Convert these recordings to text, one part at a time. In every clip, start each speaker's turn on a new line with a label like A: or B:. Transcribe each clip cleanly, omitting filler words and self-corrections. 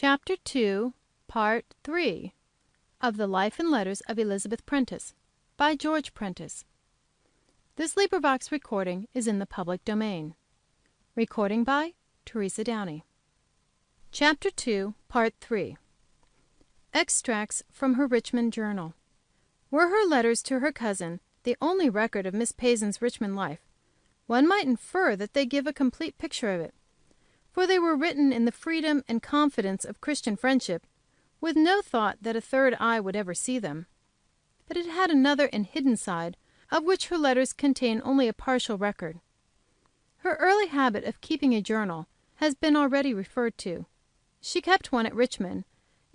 A: CHAPTER II, Part III of the Life and Letters of Elizabeth Prentiss, by George Prentiss. This recording is in the public domain. CHAPTER II, Part III. Extracts from her Richmond journal. Were her letters to her cousin the only record of Miss Payson's Richmond life, one might infer that they give a complete picture of it, for they were written in the freedom and confidence of Christian friendship, with no thought that a third eye would ever see them. But it had another and hidden side, of which her letters contain only a partial record. Her early habit of keeping a journal has been already referred to. She kept one at Richmond,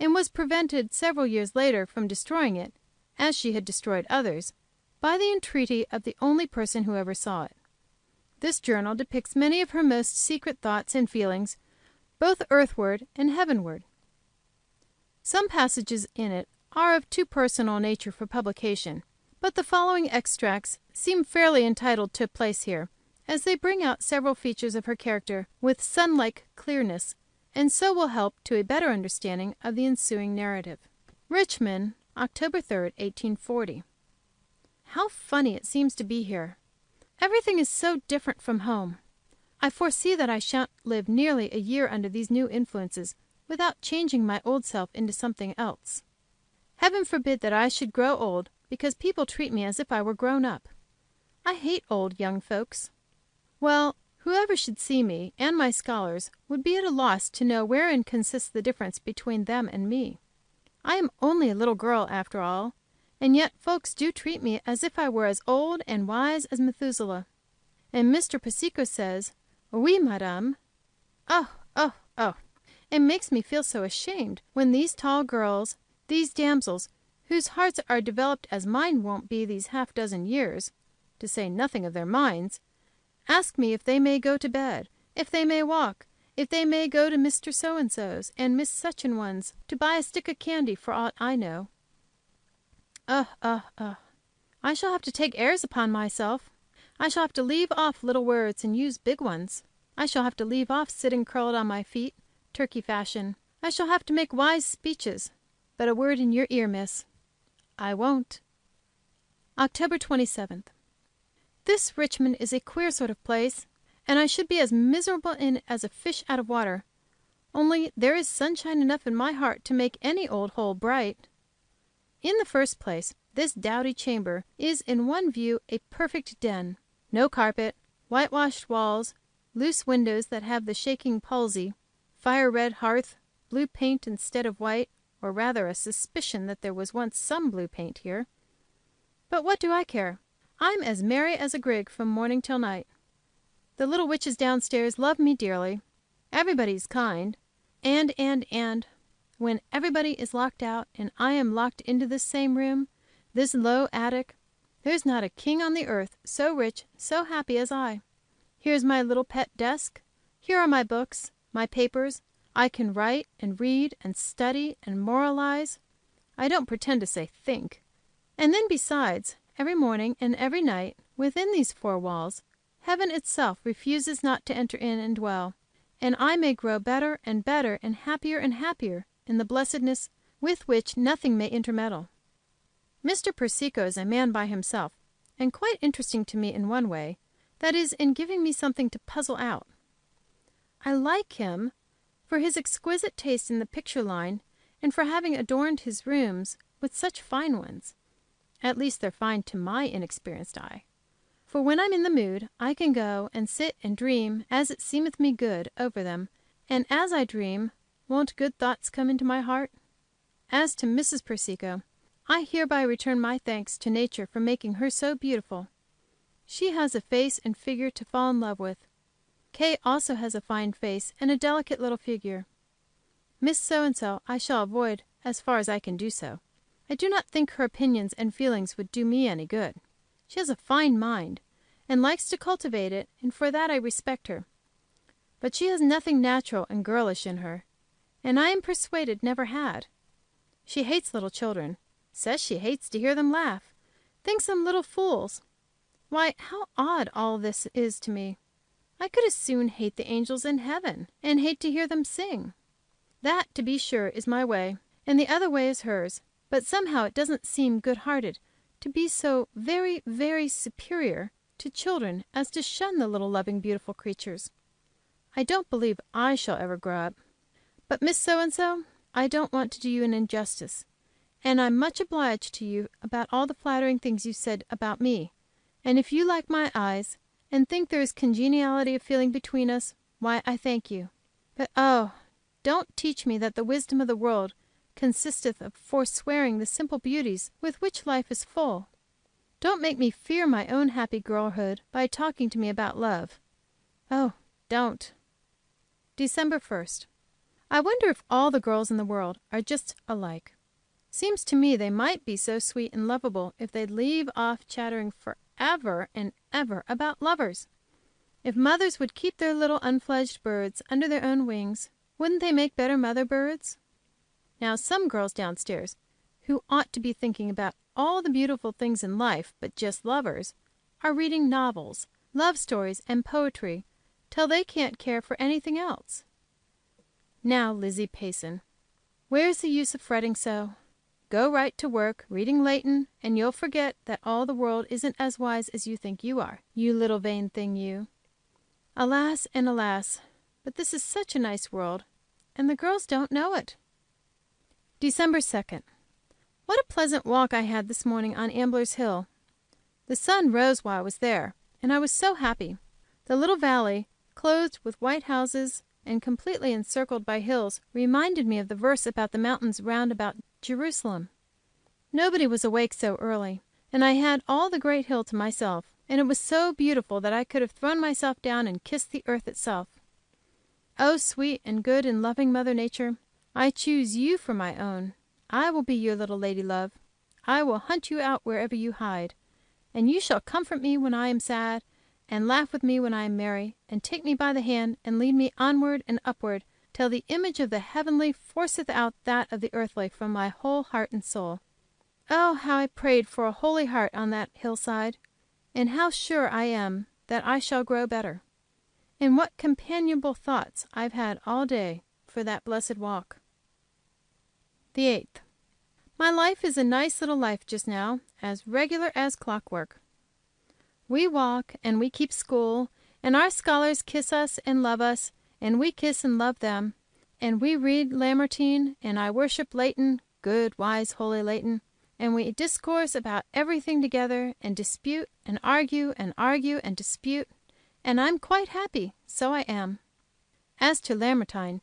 A: and was prevented several years later from destroying it, as she had destroyed others, by the entreaty of the only person who ever saw it. This journal depicts many of her most secret thoughts and feelings, both earthward and heavenward. Some passages in it are of too personal a nature for publication, but the following extracts seem fairly entitled to a place here, as they bring out several features of her character with sun-like clearness, and so will help to a better understanding of the ensuing narrative. Richmond, October 3, 1840. How funny it seems to be here! Everything is so different from home. I foresee that I shan't live nearly a year under these new influences without changing my old self into something else. Heaven forbid that I should grow old because people treat me as if I were grown up. I hate old young folks. Well, whoever should see me and my scholars would be at a loss to know wherein consists the difference between them and me. I am only a little girl, after all, and yet folks do treat me as if I were as old and wise as Methuselah. And Mr. Persico says, "Oui, madame." Oh, oh, oh! It makes me feel so ashamed when these tall girls, these damsels, whose hearts are developed as mine won't be these half dozen years, to say nothing of their minds, ask me if they may go to bed, if they may walk, if they may go to Mr. So and So's and Miss Such and One's to buy a stick of candy, for aught I know. I shall have to take airs upon myself. I shall have to leave off little words and use big ones. I shall have to leave off sitting curled on my feet, turkey fashion. I shall have to make wise speeches. But a word in your ear, miss. I won't. October 27. This Richmond is a queer sort of place, and I should be as miserable in it as a fish out of water, only there is sunshine enough in my heart to make any old hole bright. In the first place, this dowdy chamber is in one view a perfect den. No carpet, whitewashed walls, loose windows that have the shaking palsy, fire red hearth, blue paint instead of white, or rather a suspicion that there was once some blue paint here. But what do I care? I'm as merry as a grig from morning till night. The little witches downstairs love me dearly. Everybody is kind, and when everybody is locked out, and I am locked into this same room, this low attic, there's not a king on the earth so rich, so happy as I. Here's my little pet desk. Here are my books, my papers. I can write and read and study and moralize. I don't pretend to say think. And then besides, every morning and every night, within these four walls, heaven itself refuses not to enter in and dwell, and I may grow better and better and happier in the blessedness with which nothing may intermeddle. Mr. Persico is a man by himself, and quite interesting to me in one way, that is, in giving me something to puzzle out. I like him for his exquisite taste in the picture line, and for having adorned his rooms with such fine ones. At least they're fine to my inexperienced eye. For when I'm in the mood I can go and sit and dream as it seemeth me good over them, and as I dream, won't good thoughts come into my heart? As to Mrs. Persico, I hereby return my thanks to nature for making her so beautiful. She has a face and figure to fall in love with. Kay also has a fine face and a delicate little figure. Miss So and So I shall avoid as far as I can do so. I do not think her opinions and feelings would do me any good. She has a fine mind, and likes to cultivate it, and for that I respect her. But she has nothing natural and girlish in her, and I am persuaded never had. She hates little children, says she hates to hear them laugh, thinks them little fools. Why, how odd all this is to me! I could as soon hate the angels in heaven, and hate to hear them sing. That, to be sure, is my way, and the other way is hers. But somehow it doesn't seem good hearted to be so very, very superior to children as to shun the little loving, beautiful creatures. I don't believe I shall ever grow up. But Miss So and so, I don't want to do you an injustice, and I'm much obliged to you about all the flattering things you said about me, and if you like my eyes, and think there is congeniality of feeling between us, why, I thank you. But oh, don't teach me that the wisdom of the world consisteth of forswearing the simple beauties with which life is full. Don't make me fear my own happy girlhood by talking to me about love. Oh, don't. December 1. I wonder if all the girls in the world are just alike. Seems to me they might be so sweet and lovable if they'd leave off chattering forever and ever about lovers. If mothers would keep their little unfledged birds under their own wings, wouldn't they make better mother birds? Now some girls downstairs, who ought to be thinking about all the beautiful things in life but just lovers, are reading novels, love stories, and poetry till they can't care for anything else. Now, Lizzie Payson, where's the use of fretting so? Go right to work reading Leighton, and you'll forget that all the world isn't as wise as you think you are, you little vain thing, you. Alas and alas, but this is such a nice world, and the girls don't know it. December 2. What a pleasant walk I had this morning on Ambler's Hill. The sun rose while I was there, and I was so happy. The little valley, clothed with white houses and completely encircled by hills, reminded me of the verse about the mountains round about Jerusalem. Nobody was awake so early, and I had all the great hill to myself, and it was so beautiful that I could have thrown myself down and kissed the earth itself. Oh, sweet and good and loving Mother Nature, I choose you for my own. I will be your little lady love. I will hunt you out wherever you hide, and you shall comfort me when I am sad, and laugh with me when I am merry, and take me by the hand, and lead me onward and upward, till the image of the heavenly forceth out that of the earthly from my whole heart and soul. Oh, how I prayed for a holy heart on that hillside, and how sure I am that I shall grow better. And what companionable thoughts I've had all day for that blessed walk. The 8th. My life is a nice little life just now, as regular as clockwork. We walk, and we keep school, and our scholars kiss us and love us, and we kiss and love them, and we read Lamartine, and I worship Leighton, good, wise, holy Leighton, and we discourse about everything together, and dispute, and argue, and dispute, and I'm quite happy, so I am. As to Lamartine,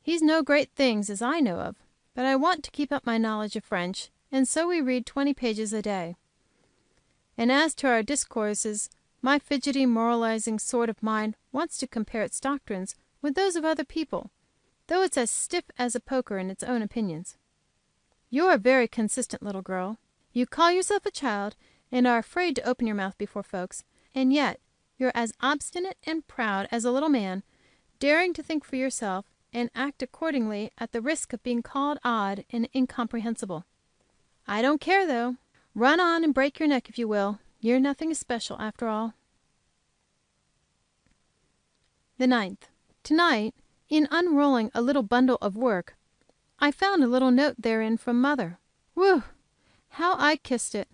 A: he's no great things as I know of, but I want to keep up my knowledge of French, and so we read 20 pages a day. And as to our discourses, my fidgety, moralizing sort of mind wants to compare its doctrines with those of other people, though it's as stiff as a poker in its own opinions. You're a very consistent little girl. You call yourself a child, and are afraid to open your mouth before folks, and yet you're as obstinate and proud as a little man, daring to think for yourself, and act accordingly at the risk of being called odd and incomprehensible. I don't care, though. Run on and break your neck if you will. You're nothing especial, after all. The 9th. To-night, in unrolling a little bundle of work, I found a little note therein from mother. Whew! How I kissed it!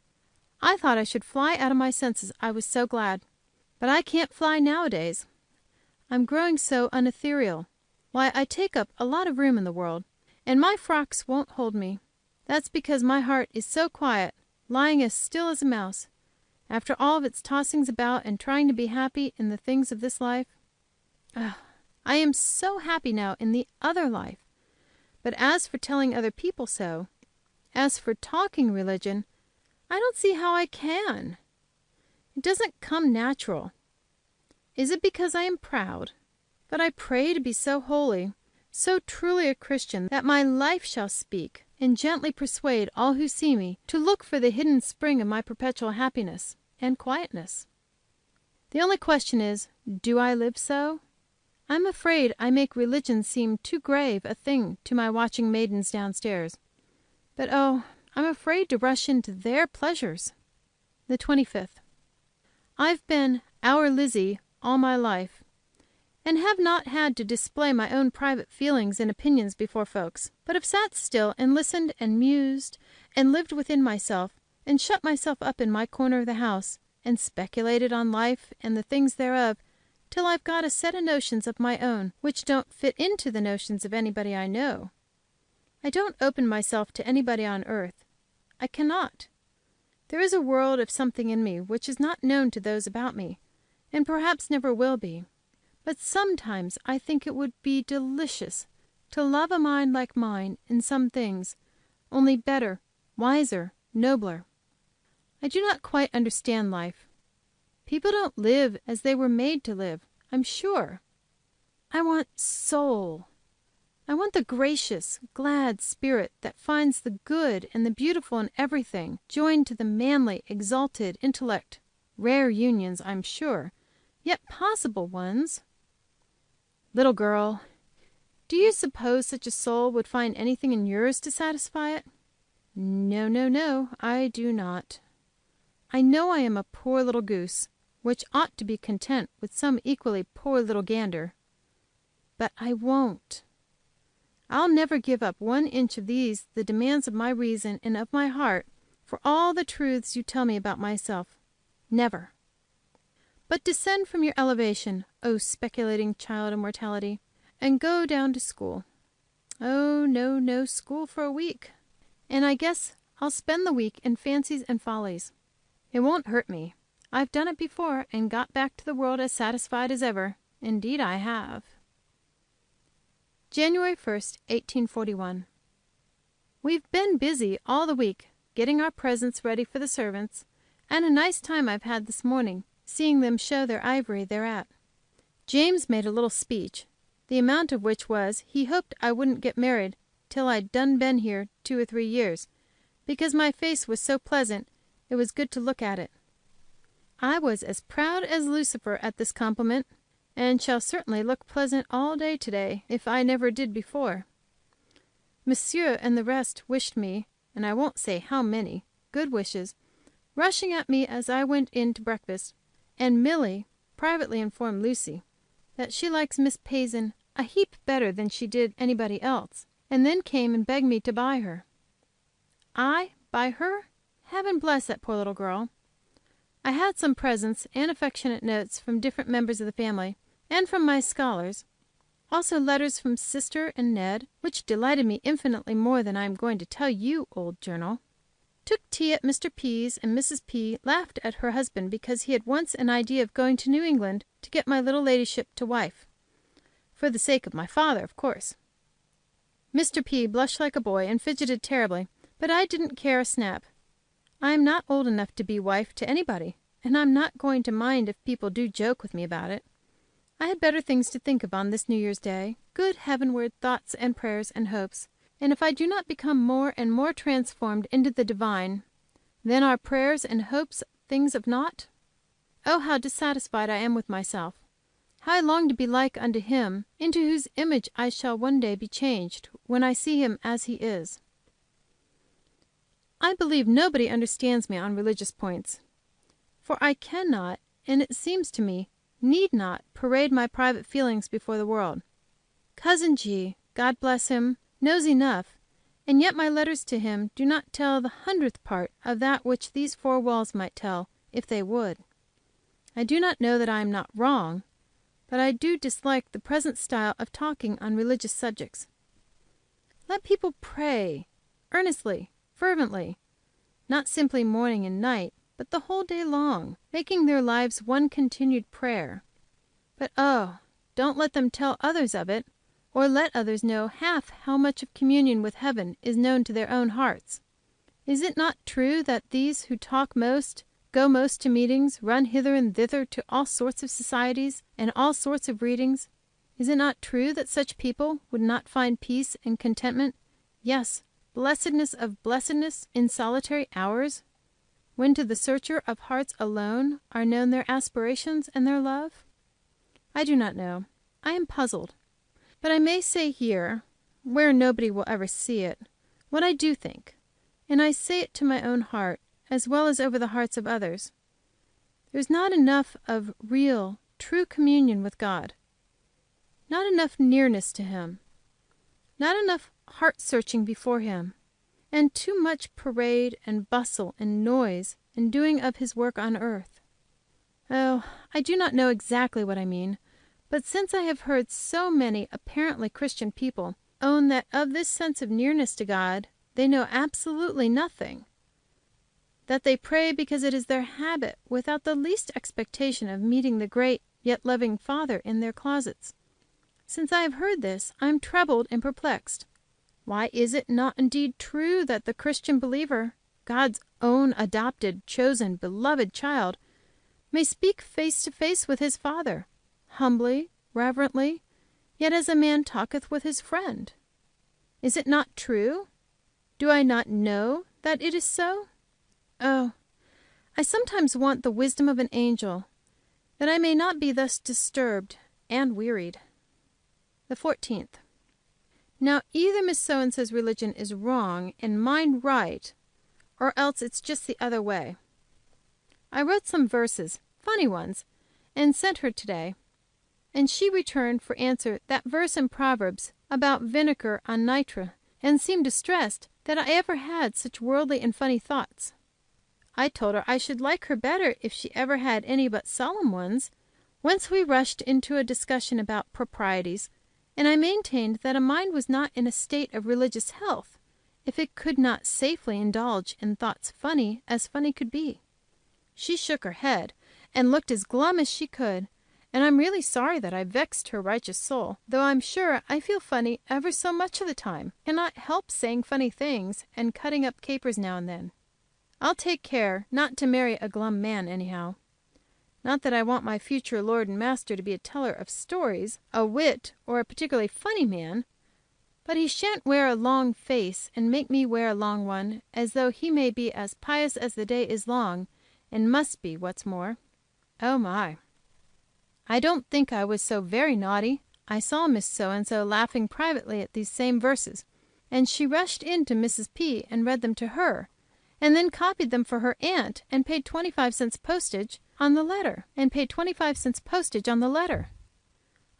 A: I thought I should fly out of my senses, I was so glad. But I can't fly nowadays. I'm growing so unethereal. Why, I take up a lot of room in the world, and my frocks won't hold me. That's because my heart is so quiet, lying as still as a mouse, after all of its tossings about and trying to be happy in the things of this life. I am so happy now in the other life. But as for telling other people so, as for talking religion, I don't see how I can. It doesn't come natural. Is it because I am proud? But I pray to be so holy, so truly a Christian, that my life shall speak, and gently persuade all who see me to look for the hidden spring of my perpetual happiness and quietness. The only question is, do I live so? I'm afraid I make religion seem too grave a thing to my watching maidens downstairs. But oh, I'm afraid to rush into their pleasures. The 25th. I've been "our Lizzie" all my life, and have not had to display my own private feelings and opinions before folks, but have sat still and listened and mused and lived within myself, and shut myself up in my corner of the house, and speculated on life and the things thereof, till I've got a set of notions of my own which don't fit into the notions of anybody I know. I don't open myself to anybody on earth. I cannot. There is a world of something in me which is not known to those about me, and perhaps never will be. But sometimes I think it would be delicious to love a mind like mine in some things, only better, wiser, nobler. I do not quite understand life. People don't live as they were made to live, I'm sure. I want soul. I want the gracious, glad spirit that finds the good and the beautiful in everything, joined to the manly, exalted intellect. Rare unions, I'm sure, yet possible ones. Little girl, do you suppose such a soul would find anything in yours to satisfy it? No, no, no, I do not. I know I am a poor little goose, which ought to be content with some equally poor little gander. But I won't. I'll never give up 1 inch of these, the demands of my reason and of my heart, for all the truths you tell me about myself. Never. But descend from your elevation, O speculating child of mortality, and go down to school. Oh, no, no school for a week. And I guess I'll spend the week in fancies and follies. It won't hurt me. I've done it before, and got back to the world as satisfied as ever. Indeed, I have. January 1st, 1841. We've been busy all the week getting our presents ready for the servants, and a nice time I've had this morning, seeing them show their ivory thereat. James made a little speech, the amount of which was he hoped I wouldn't get married till I'd done been here 2 or 3 years, because my face was so pleasant it was good to look at it. I was as proud as Lucifer at this compliment, and shall certainly look pleasant all day to day, if I never did before. Monsieur and the rest wished me, and I won't say how many, good wishes, rushing at me as I went in to breakfast, and Milly privately informed Lucy that she likes Miss Payson a heap better than she did anybody else, and then came and begged me to buy her. I buy her? Heaven bless that poor little girl! I had some presents and affectionate notes from different members of the family, and from my scholars, also letters from sister and Ned, which delighted me infinitely more than I am going to tell you, old journal. Took tea at Mr. P.'s, and Mrs. P. laughed at her husband because he had once an idea of going to New England to get my little ladyship to wife, for the sake of my father, of course. Mr. P. blushed like a boy and fidgeted terribly, but I didn't care a snap. I am not old enough to be wife to anybody, and I'm not going to mind if people do joke with me about it. I had better things to think of on this New Year's Day, good heavenward thoughts and prayers and hopes, and if I do not become more and more transformed into the divine, then are prayers and hopes things of naught? Oh, how dissatisfied I am with myself! How I long to be like unto Him, into whose image I shall one day be changed, when I see Him as He is. I believe nobody understands me on religious points, for I cannot, and it seems to me, need not parade my private feelings before the world. Cousin G., God bless him, knows enough, and yet my letters to him do not tell the 100th part of that which these 4 walls might tell, if they would. I do not know that I am not wrong, but I do dislike the present style of talking on religious subjects. Let people pray, earnestly, fervently, not simply morning and night, but the whole day long, making their lives one continued prayer. But oh, don't let them tell others of it, or let others know half how much of communion with heaven is known to their own hearts. Is it not true that these who talk most, go most to meetings, run hither and thither to all sorts of societies and all sorts of readings, is it not true that such people would not find peace and contentment, yes, blessedness of blessedness, in solitary hours, when to the Searcher of hearts alone are known their aspirations and their love? I do not know. I am puzzled. But I may say here, where nobody will ever see it, what I do think, and I say it to my own heart, as well as over the hearts of others. There is not enough of real, true communion with God. not enough nearness to Him, not enough heart searching before Him, and too much parade and bustle and noise and doing of His work on earth. Oh, I do not know exactly what I mean, but since I have heard so many apparently Christian people own that of this sense of nearness to God they know absolutely nothing, that they pray because it is their habit, without the least expectation of meeting the great yet loving Father in their closets, since I have heard this, I am troubled and perplexed. Why is it not indeed true that the Christian believer, God's own adopted, chosen, beloved child, may speak face to face with his Father, humbly, reverently, yet as a man talketh with his friend? Is it not true? Do I not know that it is so? Oh, I sometimes want the wisdom of an angel, that I may not be thus disturbed and wearied. 14. Now either Miss So and so's religion is wrong and mine right, or else it's just the other way. I wrote some verses, funny ones, and sent her to day, and she returned for answer that verse in Proverbs about vinegar on nitre, and seemed distressed that I ever had such worldly and funny thoughts. I told her I should like her better if she ever had any but solemn ones, whence we rushed into a discussion about proprieties, and I maintained that a mind was not in a state of religious health if it could not safely indulge in thoughts funny as funny could be. She shook her head and looked as glum as she could, and I'm really sorry that I vexed her righteous soul, though I'm sure I feel funny ever so much of the time, cannot help saying funny things and cutting up capers now and then. I'll take care not to marry a glum man, anyhow. Not that I want my future lord and master to be a teller of stories, a wit, or a particularly funny man, but he shan't wear a long face and make me wear a long one, as though he may be as pious as the day is long, and must be, what's more. Oh, my! I don't think I was so very naughty. I saw Miss So and so laughing privately at these same verses, and she rushed in to Mrs. P. and read them to her, and then copied them for her aunt, and paid 25 cents postage on the letter.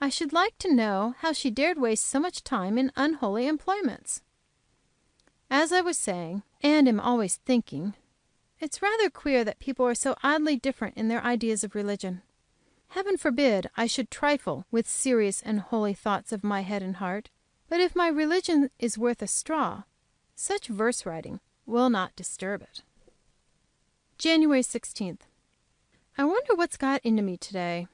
A: I should like to know how she dared waste so much time in unholy employments. As I was saying, and am always thinking, it's rather queer that people are so oddly different in their ideas of religion. Heaven forbid I should trifle with serious and holy thoughts of my head and heart, but if my religion is worth a straw, such verse writing will not disturb it. January 16. I wonder what's got into me to day.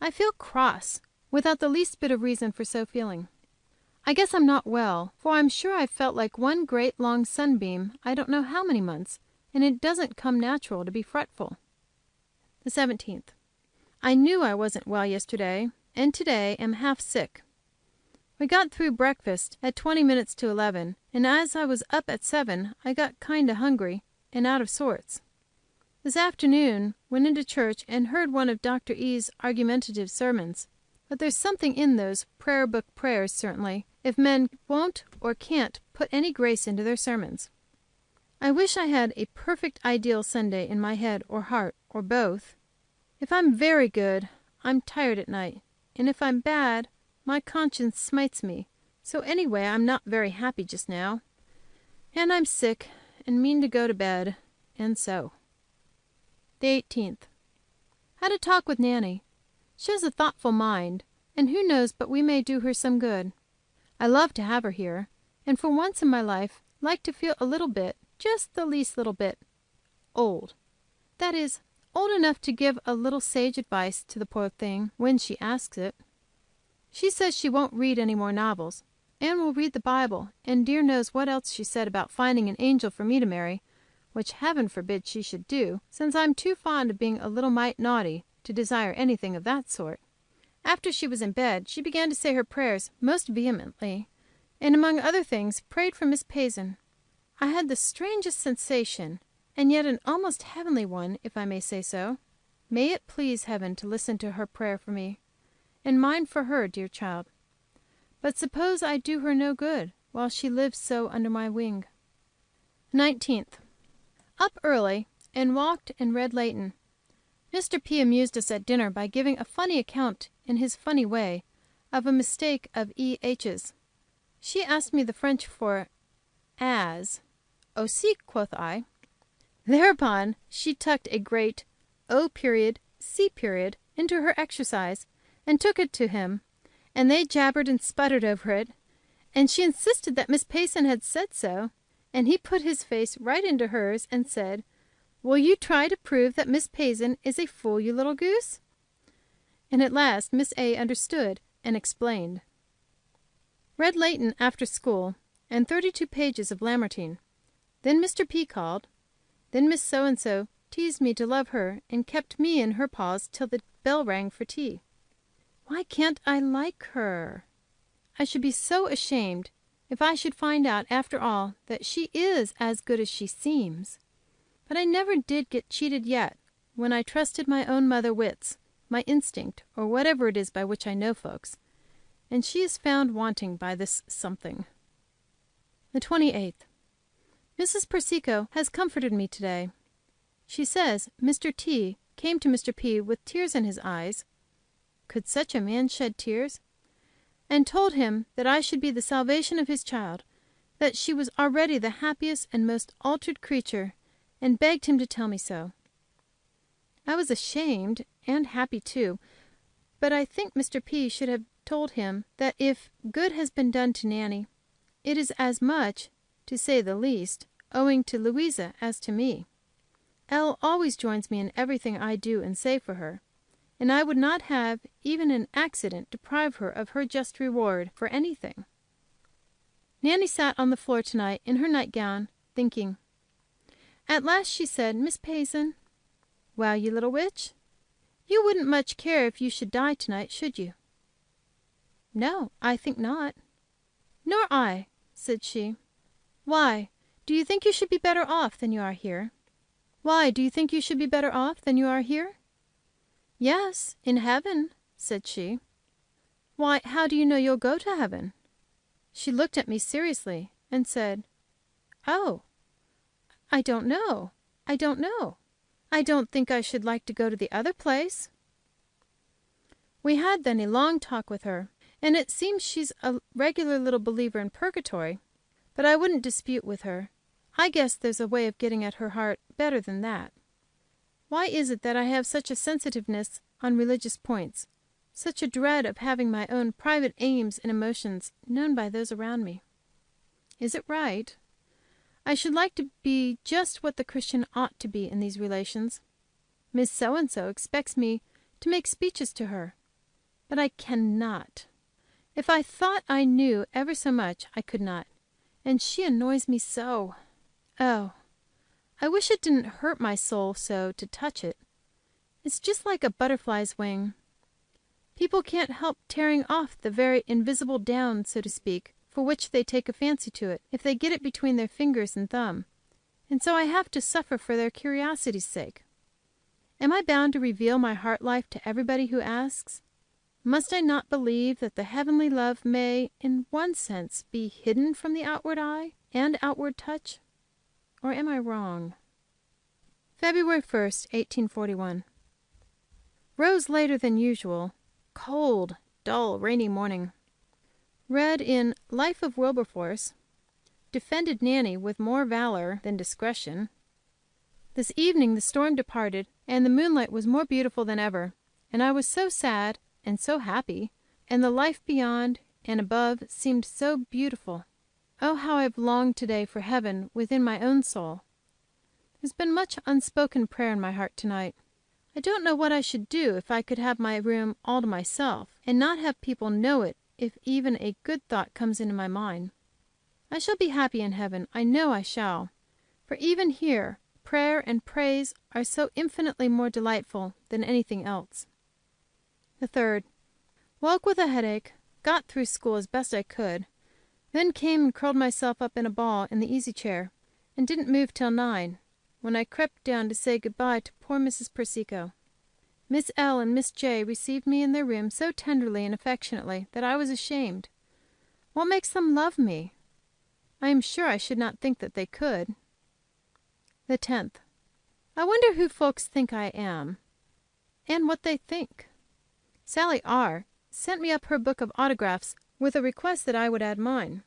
A: I feel cross, without the least bit of reason for so feeling. I guess I'm not well, for I'm sure I've felt like one great long sunbeam I don't know how many months, and it doesn't come natural to be fretful. 17. I knew I wasn't well yesterday, and to day am half sick. We got through breakfast at 20 minutes to 11, and as I was up at 7 I got kind of hungry and out of sorts. This afternoon went into church and heard one of Dr. E.'s argumentative sermons, but there's something in those prayer book prayers, certainly, if men won't or can't put any grace into their sermons. I wish I had a perfect ideal Sunday in my head or heart, or both. If I'm very good, I'm tired at night, and if I'm bad, my conscience smites me, so anyway I'm not very happy just now. And I'm sick, and mean to go to bed, and so. The 18. Had a talk with Nanny. She has a thoughtful mind, and who knows but we may do her some good. I love to have her here, and for once in my life like to feel a little bit, just the least little bit, old. That is, old enough to give a little sage advice to the poor thing when she asks it. She says she won't read any more novels, and will read the Bible, and dear knows what else she said about finding an angel for me to marry, which Heaven forbid she should do, since I'm too fond of being a little mite naughty to desire anything of that sort. After she was in bed she began to say her prayers most vehemently, and among other things prayed for Miss Payson. I had the strangest sensation, and yet an almost heavenly one, if I may say so. May it please Heaven to listen to her prayer for me, and mine for her, dear child. But suppose I do her no good while she lives so under my wing. 19. Up early and walked and read Leighton. Mr. P. amused us at dinner by giving a funny account in his funny way of a mistake of EH's. She asked me the French for as. Aussi, quoth I. Thereupon she tucked a great O.C. into her exercise, and took it to him, and they jabbered and sputtered over it, and she insisted that Miss Payson had said so, and he put his face right into hers and said, "Will you try to prove that Miss Payson is a fool, you little goose?" And at last Miss A. understood and explained. Read Leighton after school, and 32 pages of Lamartine. Then Mr. P. called. Then Miss So and so teased me to love her, and kept me in her paws till the bell rang for tea. Why can't I like her? I should be so ashamed if I should find out, after all, that she is as good as she seems. But I never did get cheated yet, when I trusted my own mother wits, my instinct, or whatever it is by which I know folks, and she is found wanting by this something. The 28th. Mrs. Persico has comforted me to day. She says Mr. T. came to Mr. P. with tears in his eyes (could such a man shed tears?) and told him that I should be the salvation of his child, that she was already the happiest and most altered creature, and begged him to tell me so. I was ashamed, and happy too, but I think Mr. P. should have told him that if good has been done to Nanny, it is as much, to say the least, owing to Louisa as to me. Elle always joins me in everything I do and say for her, and I would not have even an accident deprive her of her just reward for anything. Nanny sat on the floor to night in her night gown, thinking. At last she said, "Miss Payson." "Well, you little witch, you wouldn't much care if you should die to night, should you?" "No, I think not." "Nor I," said she. "Why, do you think you should be better off than you are here?" "Why do you think you should be better off than you are here?" "Yes, in heaven," said she. "Why, how do you know you'll go to heaven?" She looked at me seriously, and said, "Oh, I don't know. I don't know. I don't think I should like to go to the other place." We had then a long talk with her, and it seems she's a regular little believer in purgatory, but I wouldn't dispute with her. I guess there's a way of getting at her heart better than that. Why is it that I have such a sensitiveness on religious points, such a dread of having my own private aims and emotions known by those around me? Is it right? I should like to be just what the Christian ought to be in these relations. Miss So and so expects me to make speeches to her, but I cannot. If I thought I knew ever so much, I could not, and she annoys me so. Oh, I wish it didn't hurt my soul so to touch it. It's just like a butterfly's wing. People can't help tearing off the very invisible down, so to speak, for which they take a fancy to it, if they get it between their fingers and thumb, and so I have to suffer for their curiosity's sake. Am I bound to reveal my heart life to everybody who asks? Must I not believe that the heavenly love may, in one sense, be hidden from the outward eye and outward touch? Or am I wrong? February 1st, 1841. Rose later than usual. Cold, dull, rainy morning. Read in Life of Wilberforce. Defended Nanny with more valor than discretion. This evening the storm departed, and the moonlight was more beautiful than ever, and I was so sad and so happy, and the life beyond and above seemed so beautiful. Oh, how I have longed to day for heaven within my own soul! There's been much unspoken prayer in my heart to night. I don't know what I should do if I could have my room all to myself, and not have people know it if even a good thought comes into my mind. I shall be happy in heaven, I know I shall, for even here prayer and praise are so infinitely more delightful than anything else. The 3rd. Woke with a headache, got through school as best I could, then came and curled myself up in a ball in the easy chair, and didn't move till 9, when I crept down to say good bye to poor Mrs. Persico. Miss L. and Miss J. received me in their room so tenderly and affectionately that I was ashamed. What makes them love me? I am sure I should not think that they could. The 10th. I wonder who folks think I am, and what they think. Sally R. sent me up her book of autographs with a request that I would add mine.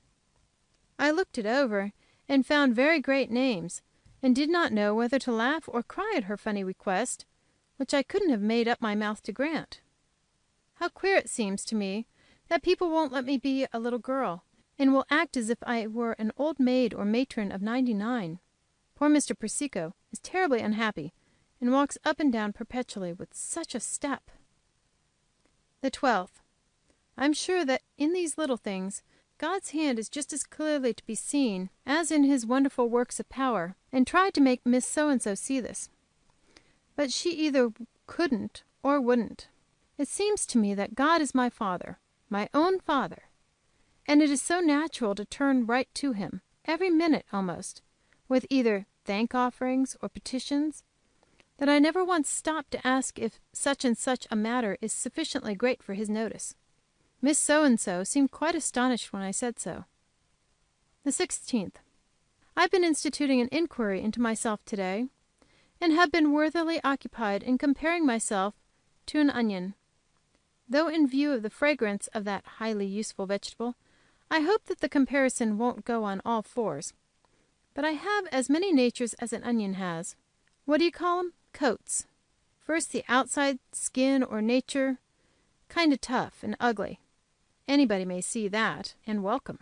A: I looked it over and found very great names, and did not know whether to laugh or cry at her funny request, which I couldn't have made up my mouth to grant. How queer it seems to me that people won't let me be a little girl, and will act as if I were an old maid or matron of 99. Poor Mr. Persico is terribly unhappy, and walks up and down perpetually with such a step. The 12th. I am sure that in these little things God's hand is just as clearly to be seen as in His wonderful works of power, and tried to make Miss So and so see this. But she either couldn't or wouldn't. It seems to me that God is my Father, my own Father, and it is so natural to turn right to Him, every minute almost, with either thank offerings or petitions, that I never once stop to ask if such and such a matter is sufficiently great for His notice. Miss So and so seemed quite astonished when I said so. The 16th. I have been instituting an inquiry into myself to day, and have been worthily occupied in comparing myself to an onion. Though in view of the fragrance of that highly useful vegetable, I hope that the comparison won't go on all fours. But I have as many natures as an onion has. What do you call 'em? Coats. First the outside skin or nature, kind of tough and ugly. Anybody may see that, and welcome.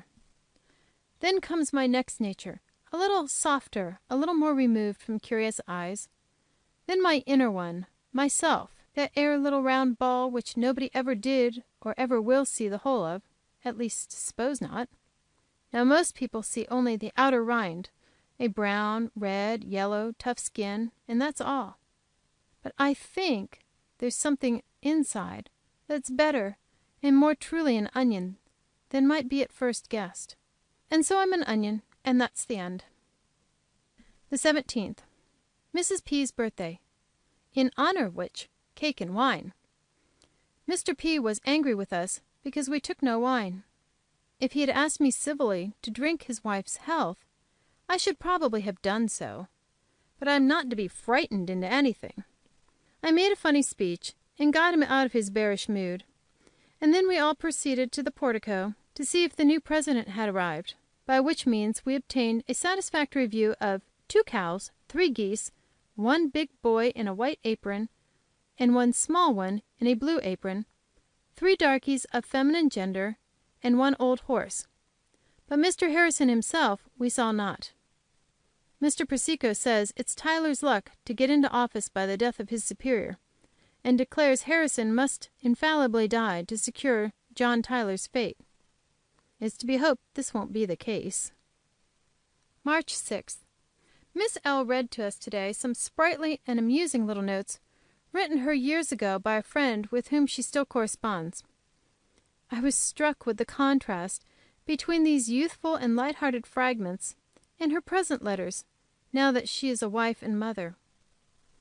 A: Then comes my next nature, a little softer, a little more removed from curious eyes. Then my inner one, myself, that 'ere little round ball which nobody ever did or ever will see the whole of, at least suppose not. Now most people see only the outer rind, a brown, red, yellow, tough skin, and that's all. But I think there's something inside that's better and more truly an onion than might be at first guessed. And so I'm an onion, and that's the end. The 17th. Mrs. P.'s birthday, in honor of which, cake and wine. Mr. P. was angry with us because we took no wine. If he had asked me civilly to drink his wife's health, I should probably have done so. But I am not to be frightened into anything. I made a funny speech, and got him out of his bearish mood, and then we all proceeded to the portico to see if the new president had arrived, by which means we obtained a satisfactory view of 2 cows, 3 geese, 1 big boy in a white apron, and 1 small one in a blue apron, 3 darkies of feminine gender, and 1 old horse. But Mr. Harrison himself we saw not. Mr. Persico says it's Tyler's luck to get into office by the death of his superior, and declares Harrison must infallibly die to secure John Tyler's fate. It's to be hoped this won't be the case. March 6th. Miss L. read to us to day some sprightly and amusing little notes written her years ago by a friend with whom she still corresponds. I was struck with the contrast between these youthful and light-hearted fragments and her present letters, now that she is a wife and mother.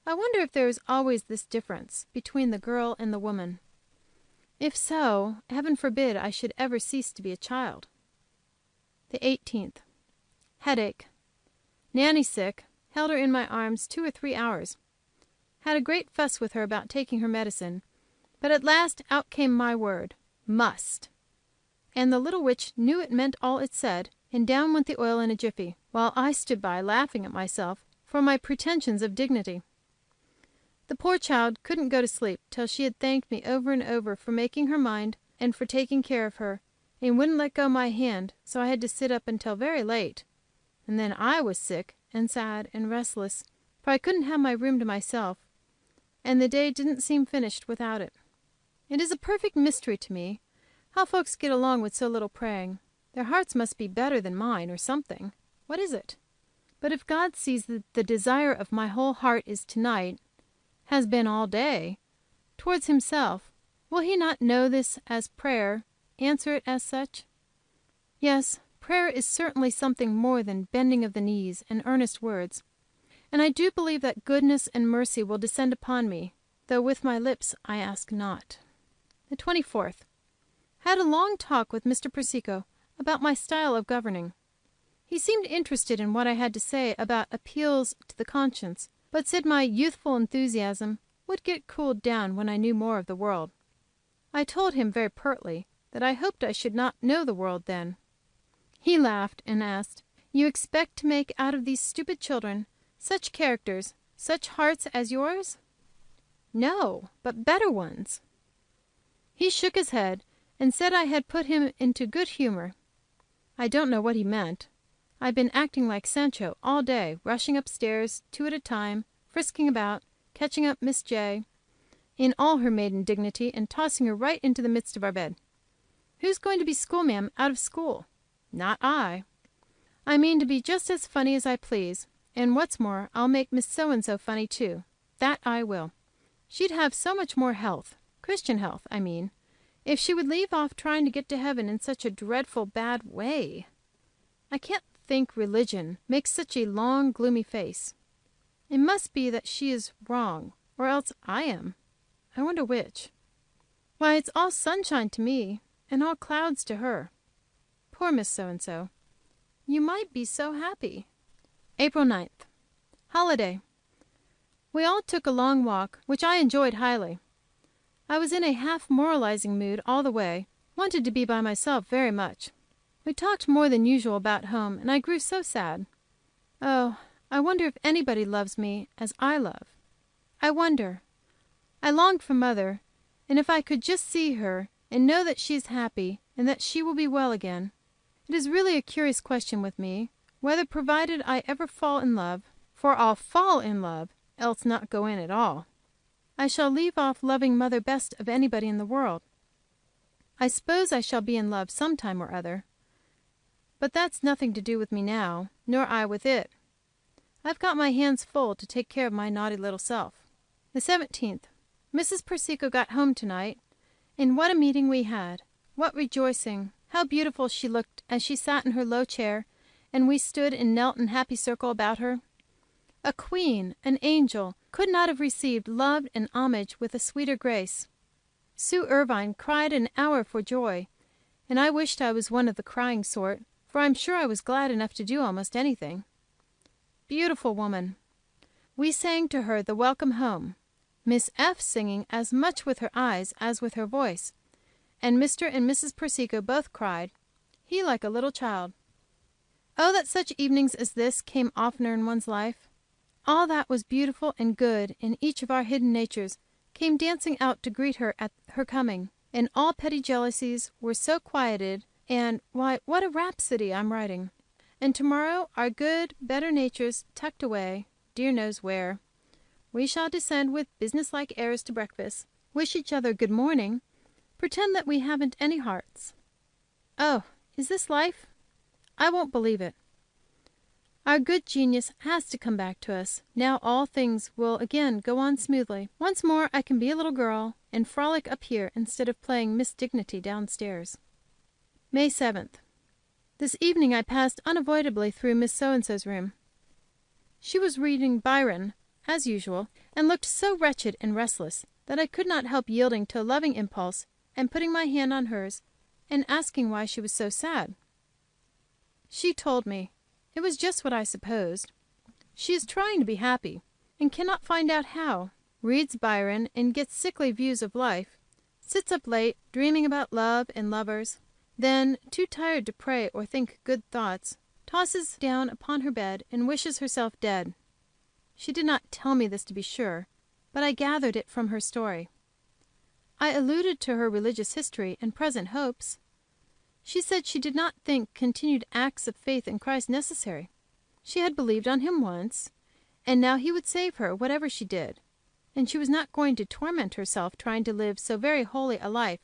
A: I wonder if there is always this difference between the girl and the woman. If so, heaven forbid I should ever cease to be a child. The 18th. Headache. Nanny sick. Held her in my arms 2 or 3 hours. Had a great fuss with her about taking her medicine, but at last out came my word, must. And the little witch knew it meant all it said, and down went the oil in a jiffy, while I stood by laughing at myself for my pretensions of dignity. The poor child couldn't go to sleep till she had thanked me over and over for making her mind and for taking care of her, and wouldn't let go my hand, so I had to sit up until very late. And then I was sick and sad and restless, for I couldn't have my room to myself, and the day didn't seem finished without it. It is a perfect mystery to me how folks get along with so little praying. Their hearts must be better than mine, or something. What is it? But if God sees that the desire of my whole heart is to-night, has been all day, towards Himself, will He not know this as prayer, answer it as such? Yes, prayer is certainly something more than bending of the knees and earnest words, and I do believe that goodness and mercy will descend upon me, though with my lips I ask not. The 24th. Had a long talk with Mr. Persico about my style of governing. He seemed interested in what I had to say about appeals to the conscience, but said my youthful enthusiasm would get cooled down when I knew more of the world. I told him very pertly that I hoped I should not know the world then. He laughed and asked, "You expect to make out of these stupid children such characters, such hearts as yours?" "No, but better ones." He shook his head and said I had put him into good humor. I don't know what he meant. I've been acting like Sancho all day, rushing upstairs, two at a time, frisking about, catching up Miss J. in all her maiden dignity, and tossing her right into the midst of our bed. Who's going to be schoolma'am out of school? Not I. I mean to be just as funny as I please, and what's more, I'll make Miss So and so funny, too. That I will. She'd have so much more health, Christian health, I mean, if she would leave off trying to get to heaven in such a dreadful bad way. I can't think religion makes such a long, gloomy face. It must be that she is wrong, or else I am. I wonder which. Why, it's all sunshine to me, and all clouds to her. Poor Miss So and so. You might be so happy. April 9th. Holiday. We all took a long walk, which I enjoyed highly. I was in a half moralizing mood all the way, wanted to be by myself very much. We talked more than usual about home, and I grew so sad. Oh, I wonder if anybody loves me as I love. I wonder. I long for mother, and if I could just see her, and know that she is happy, and that she will be well again. It is really a curious question with me, whether, provided I ever fall in love, for I'll fall in love, else not go in at all, I shall leave off loving mother best of anybody in the world. I suppose I shall be in love some time or other, but that's nothing to do with me now, nor I with it. I've got my hands full to take care of my naughty little self. The 17th. Mrs. Persico got home to night, and what a meeting we had! What rejoicing! How beautiful she looked as she sat in her low chair, and we stood and knelt in happy circle about her. A queen, an angel, could not have received love and homage with a sweeter grace. Sue Irvine cried an hour for joy, and I wished I was one of the crying sort, for I'm sure I was glad enough to do almost anything. Beautiful woman! We sang to her the welcome home, Miss F. singing as much with her eyes as with her voice, and Mr. and Mrs. Persico both cried, he like a little child. Oh, that such evenings as this came oftener in one's life! All that was beautiful and good in each of our hidden natures came dancing out to greet her at her coming, and all petty jealousies were so quieted, and why, what a rhapsody I'm writing! And to morrow, our good, better natures tucked away, dear knows where, we shall descend with business-like airs to breakfast, wish each other good morning, pretend that we haven't any hearts. Oh, is this life? I won't believe it. Our good genius has to come back to us, now all things will again go on smoothly. Once more I can be a little girl, and frolic up here instead of playing Miss Dignity downstairs. May 7th. This evening I passed unavoidably through Miss So and so's room. She was reading Byron, as usual, and looked so wretched and restless that I could not help yielding to a loving impulse, and putting my hand on hers, and asking why she was so sad. She told me. It was just what I supposed. She is trying to be happy, and cannot find out how. Reads Byron, and gets sickly views of life. Sits up late, dreaming about love and lovers. Then, too tired to pray or think good thoughts, tosses down upon her bed and wishes herself dead. She did not tell me this, to be sure, but I gathered it from her story. I alluded to her religious history and present hopes. She said she did not think continued acts of faith in Christ necessary. She had believed on Him once, and now He would save her whatever she did, and she was not going to torment herself trying to live so very holy a life,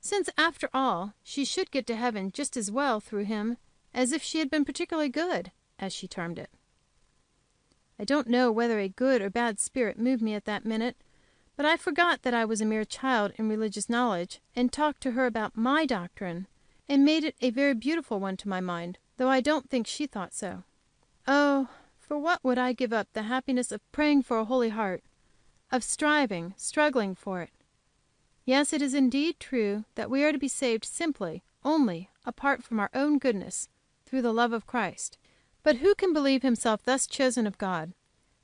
A: since, after all, she should get to heaven just as well through Him as if she had been particularly good, as she termed it. I don't know whether a good or bad spirit moved me at that minute, but I forgot that I was a mere child in religious knowledge, and talked to her about my doctrine, and made it a very beautiful one to my mind, though I don't think she thought so. Oh, for what would I give up the happiness of praying for a holy heart, of striving, struggling for it? Yes, it is indeed true that we are to be saved simply, only, apart from our own goodness, through the love of Christ. But who can believe himself thus chosen of God?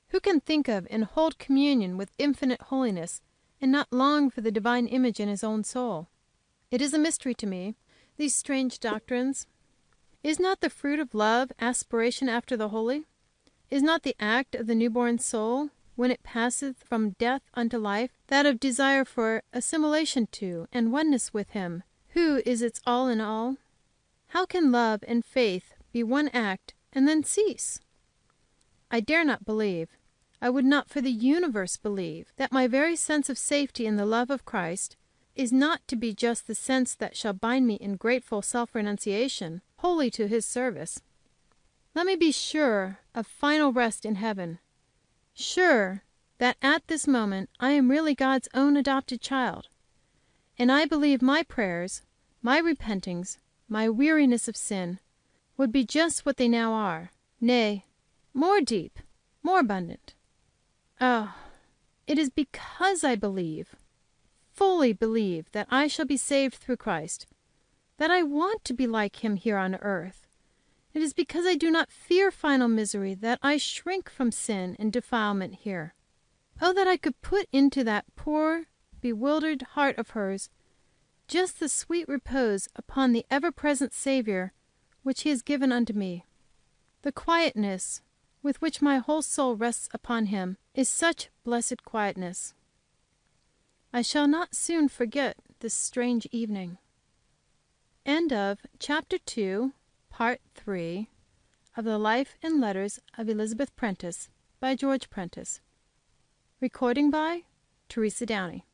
A: Who can think of and hold communion with infinite holiness and not long for the divine image in his own soul? It is a mystery to me, these strange doctrines. Is not the fruit of love aspiration after the holy? Is not the act of the new-born soul, when it passeth from death unto life, that of desire for assimilation to and oneness with Him who is its all in all? How can love and faith be one act and then cease? I dare not believe, I would not for the universe believe, that my very sense of safety in the love of Christ is not to be just the sense that shall bind me in grateful self-renunciation wholly to His service. Let me be sure of final rest in heaven, sure that at this moment I am really God's own adopted child, and I believe my prayers, my repentings, my weariness of sin, would be just what they now are, nay, more deep, more abundant. Oh, it is because I believe, fully believe, that I shall be saved through Christ, that I want to be like Him here on earth. It is because I do not fear final misery that I shrink from sin and defilement here. Oh, that I could put into that poor, bewildered heart of hers just the sweet repose upon the ever present Saviour which He has given unto me. The quietness with which my whole soul rests upon Him is such blessed quietness. I shall not soon forget this strange evening. End of Chapter 2, Part 3 of the Life and Letters of Elizabeth Prentiss, by George Prentiss. Recording by Teresa Downey.